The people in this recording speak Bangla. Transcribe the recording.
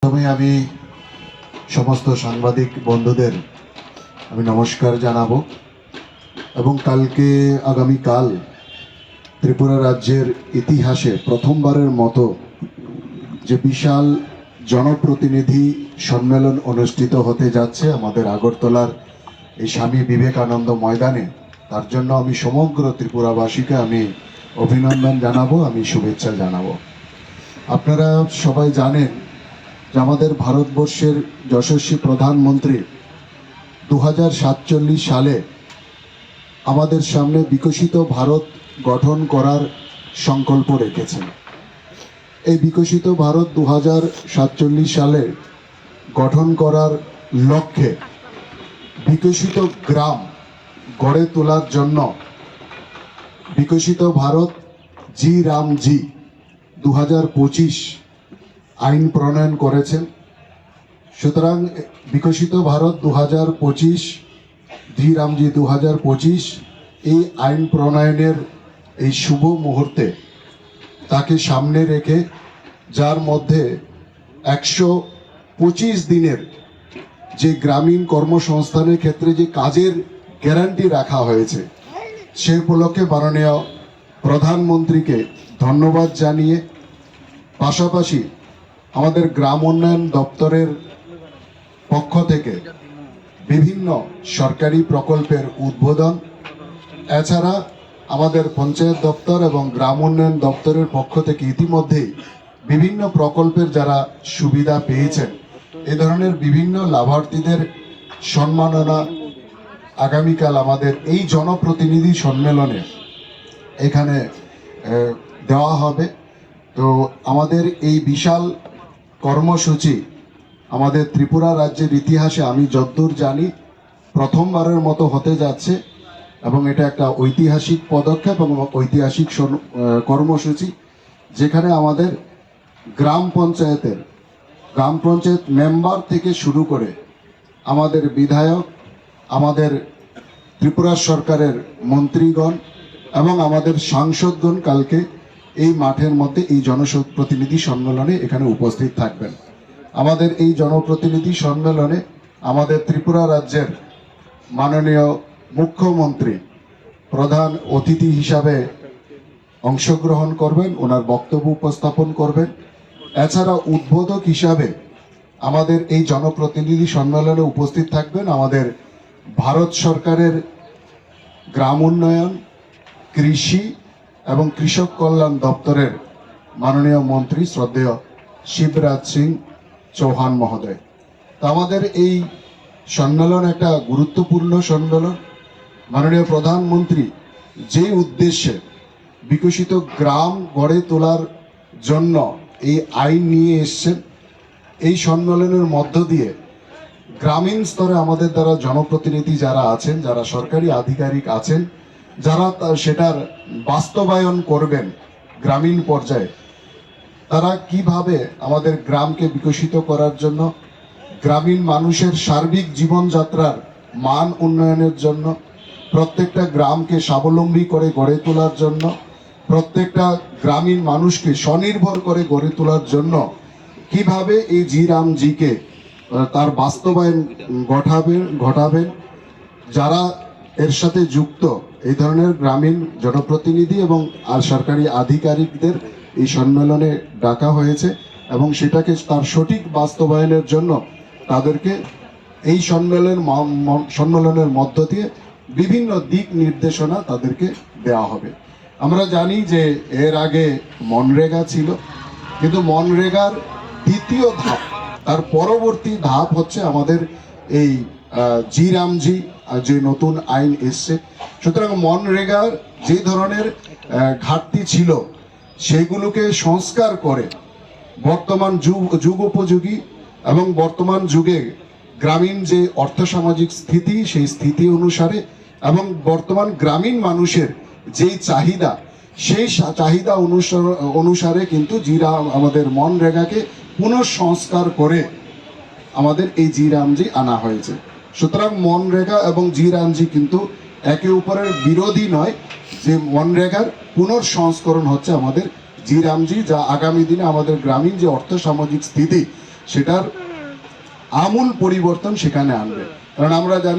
প্রথমে আমি সমস্ত সাংবাদিক বন্ধুদের আমি নমস্কার জানাবো এবং আগামীকাল ত্রিপুরা রাজ্যের ইতিহাসে প্রথমবারের মতো যে বিশাল জনপ্রতিনিধি সম্মেলন অনুষ্ঠিত হতে যাচ্ছে আমাদের আগরতলার এই স্বামী বিবেকানন্দ ময়দানে, তার জন্য আমি সমগ্র ত্রিপুরাবাসীকে আমি অভিনন্দন জানাবো, আমি শুভেচ্ছা জানাবো। আপনারা সবাই জানেন যে আমাদের ভারতবর্ষের যশস্বী প্রধানমন্ত্রী 2047 সালে আমাদের সামনে বিকশিত ভারত গঠন করার সংকল্প রেখেছেন। এই বিকশিত ভারত 2047 সালে গঠন করার লক্ষ্যে বিকশিত গ্রাম গড়ে তোলার জন্য বিকশিত ভারত জি রামজি 2025 আইন প্রণয়ন করেছেন। সুতরাং বিকশিত ভারত 2025 জি রামজি 2025 এই আইন প্রণয়নের এই শুভ মুহূর্তে তাকে সামনে রেখে, যার মধ্যে 125 দিনের যে গ্রামীণ কর্মসংস্থানের ক্ষেত্রে যে কাজের গ্যারান্টি রাখা হয়েছে, সে উপলক্ষে মাননীয় প্রধানমন্ত্রীকে ধন্যবাদ জানিয়ে পাশাপাশি আমাদের গ্রাম উন্নয়ন দপ্তরের পক্ষ থেকে বিভিন্ন সরকারি প্রকল্পের উদ্বোধন, এছাড়া আমাদের পঞ্চায়েত দপ্তর এবং গ্রাম উন্নয়ন দপ্তরের পক্ষ থেকে ইতিমধ্যেই বিভিন্ন প্রকল্পের যারা সুবিধা পেয়েছেন এ ধরনের বিভিন্ন লাভার্থীদের সম্মাননা আগামীকাল আমাদের এই জনপ্রতিনিধি সম্মেলনে এখানে দেওয়া হবে। তো আমাদের এই বিশাল কর্মসূচি আমাদের ত্রিপুরা রাজ্যের ইতিহাসে আমি যতদূর জানি প্রথমবারের মতো হতে যাচ্ছে এবং এটা একটা ঐতিহাসিক পদক্ষেপ এবং ঐতিহাসিক কর্মসূচি, যেখানে আমাদের গ্রাম পঞ্চায়েত মেম্বার থেকে শুরু করে আমাদের বিধায়ক, আমাদের ত্রিপুরা সরকারের মন্ত্রীগণ এবং আমাদের সাংসদগণ কালকে এই মাঠের মধ্যে এই জনপ্রতিনিধি সম্মেলনে এখানে উপস্থিত থাকবেন। আমাদের এই জনপ্রতিনিধি সম্মেলনে আমাদের ত্রিপুরা রাজ্যের মাননীয় মুখ্যমন্ত্রী প্রধান অতিথি হিসাবে অংশগ্রহণ করবেন, ওনার বক্তব্য উপস্থাপন করবেন। এছাড়া উদ্বোধক হিসাবে আমাদের এই জনপ্রতিনিধি সম্মেলনে উপস্থিত থাকবেন আমাদের ভারত সরকারের গ্রাম উন্নয়ন, কৃষি এবং কৃষক কল্যাণ দপ্তরের মাননীয় মন্ত্রী শ্রদ্ধেয় শিবরাজ সিং চৌহান মহোদয়। তো আমাদের এই সম্মেলন একটা গুরুত্বপূর্ণ সম্মেলন। মাননীয় প্রধানমন্ত্রী যে উদ্দেশ্যে বিকশিত গ্রাম গড়ে তোলার জন্য এই আইন নিয়ে এসছেন, এই সম্মেলনের মধ্য দিয়ে গ্রামীণ স্তরে আমাদের দ্বারা জনপ্রতিনিধি যারা আছেন, যারা সরকারি আধিকারিক আছেন, যারা সেটার বাস্তবায়ন করবেন গ্রামীণ পর্যায়ে, তারা কিভাবে আমাদের গ্রামকে বিকশিত করার জন্য, গ্রামীণ মানুষের সার্বিক জীবনযাত্রার মান উন্নয়নের জন্য, প্রত্যেকটা গ্রামকে স্বাবলম্বী করে গড়ে তোলার জন্য, প্রত্যেকটা গ্রামীণ মানুষকে স্বনির্ভর করে গড়ে তোলার জন্য কিভাবে এই জি রামজিকে তার বাস্তবায়ন ঘটাবেন, যারা এর সাথে যুক্ত এই ধরনের গ্রামীণ জনপ্রতিনিধি এবং আর সরকারি আধিকারিকদের এই সম্মেলনে ডাকা হয়েছে এবং সেটাকে তার সঠিক বাস্তবায়নের জন্য তাদেরকে এই সম্মেলনের মধ্য দিয়ে বিভিন্ন দিক নির্দেশনা তাদেরকে দেওয়া হবে। আমরা জানি যে এর আগে মনরেগা ছিল, কিন্তু মনরেগার দ্বিতীয় ধাপ, তার পরবর্তী ধাপ হচ্ছে আমাদের এই জি রামজি যে নতুন আইন এসছে। সুতরাং মনরেগার যে ধরনের ঘাটতি ছিল সেগুলোকে সংস্কার করে বর্তমান যুগোপযোগী এবং বর্তমান যুগে গ্রামীণ যে অর্থসামাজিক স্থিতি, সেই স্থিতি অনুসারে এবং বর্তমান গ্রামীণ মানুষের যেই চাহিদা, সেই চাহিদা অনুসারে কিন্তু আমাদের মনরেগাকে পুনঃসংস্কার করে আমাদের এই জি রামজি আনা হয়েছে। সুতরাং মনরেগা এবং জি রামজি কিন্তু একে অপরের বিরোধী নয়, যে মনরেগার পুনঃসংস্করণ হচ্ছে আমাদের জি রামজি, যা আগামী দিনে আমাদের গ্রামীণ যে অর্থসামাজিক স্থিতি সেটার আমূল পরিবর্তন সেখানে আনবে। কারণ আমরা জানি